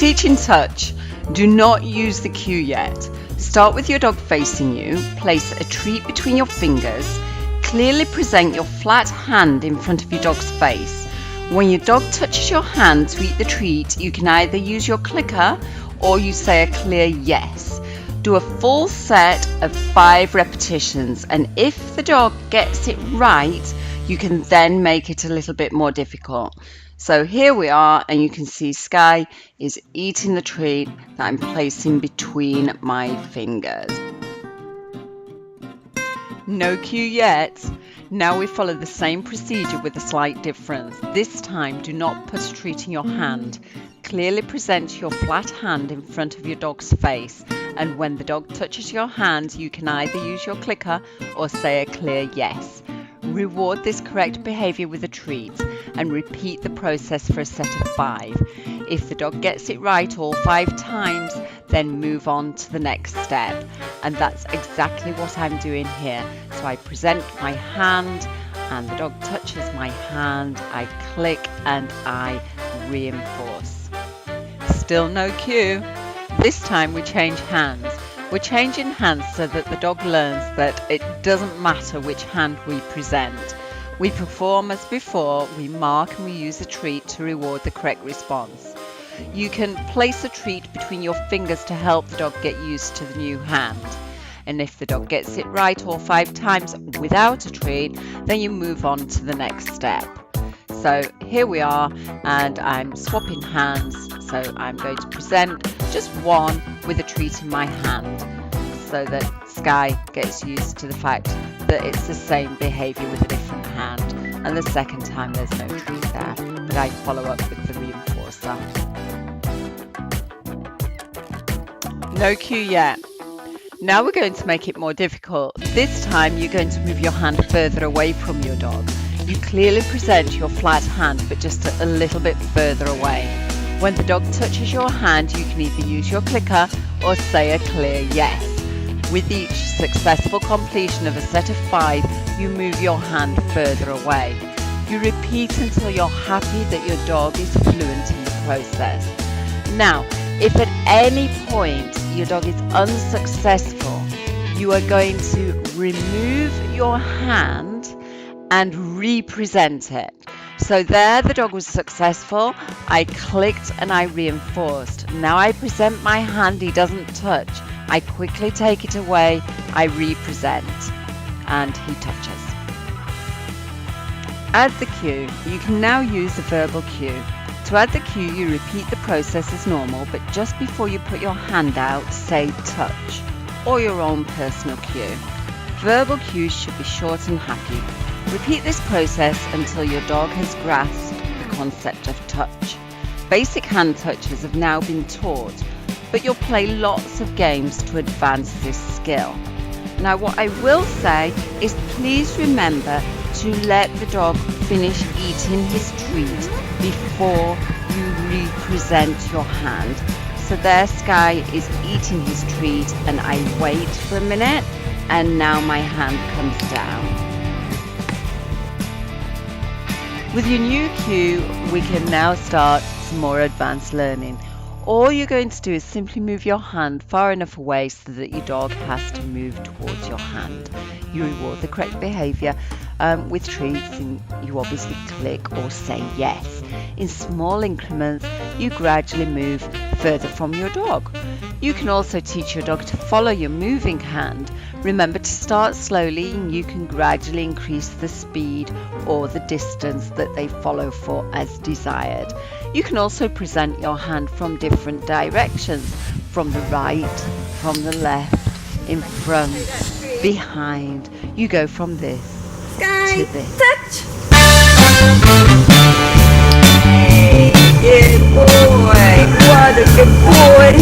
Teaching touch. Do not use the cue yet. Start with your dog facing you. Place a treat between your fingers. Clearly present your flat hand in front of your dog's face. When your dog touches your hand to eat the treat, you can either use your clicker or you say a clear yes. Do a full set of 5 repetitions, and if the dog gets it right, you can then make it a little bit more difficult. So here we are, and you can see Sky is eating the treat that I'm placing between my fingers. No cue yet. Now we follow the same procedure with a slight difference. This time, do not put a treat in your hand. Clearly present your flat hand in front of your dog's face, and when the dog touches your hand, you can either use your clicker or say a clear yes. Reward this correct behavior with a treat and repeat the process for a set of 5. If the dog gets it right all 5 times, then move on to the next step. And that's exactly what I'm doing here. So I present my hand and the dog touches my hand, I click and I reinforce. Still no cue. This time we change hands. We're changing hands so that the dog learns that it doesn't matter which hand we present. We perform as before, we mark and we use a treat to reward the correct response. You can place a treat between your fingers to help the dog get used to the new hand. And if the dog gets it right all 5 times without a treat, then you move on to the next step. So here we are, and I'm swapping hands. So I'm going to present just one with a treat in my hand so that Sky gets used to the fact that it's the same behaviour with a different hand. And the second time there's no treat there, but I follow up with the reinforcer. No cue yet. Now we're going to make it more difficult. This time you're going to move your hand further away from your dog. You clearly present your flat hand, but just a little bit further away. When the dog touches your hand, you can either use your clicker or say a clear yes. With each successful completion of a set of 5, you move your hand further away. You repeat until you're happy that your dog is fluent in the process. Now, if at any point your dog is unsuccessful, you are going to remove your hand and re-present it. So there the dog was successful, I clicked and I reinforced. Now I present my hand, he doesn't touch. I quickly take it away, I re-present, and he touches. Add the cue. You can now use the verbal cue. To add the cue, you repeat the process as normal, but just before you put your hand out, say touch, or your own personal cue. Verbal cues should be short and happy. Repeat this process until your dog has grasped the concept of touch. Basic hand touches have now been taught, but you'll play lots of games to advance this skill. Now what I will say is please remember to let the dog finish eating his treat before you re-present your hand. So there Sky is eating his treat and I wait for a minute and now my hand comes down. With your new cue, we can now start some more advanced learning. All you're going to do is simply move your hand far enough away so that your dog has to move towards your hand. You reward the correct behaviour with treats, and you obviously click or say yes. In small increments, you gradually move further from your dog. You can also teach your dog to follow your moving hand. Remember to start slowly, and you can gradually increase the speed or the distance that they follow for as desired. You can also present your hand from different directions, from the right, from the left, in front, behind. You go from this to this. Touch! Hey, good boy! What a good boy!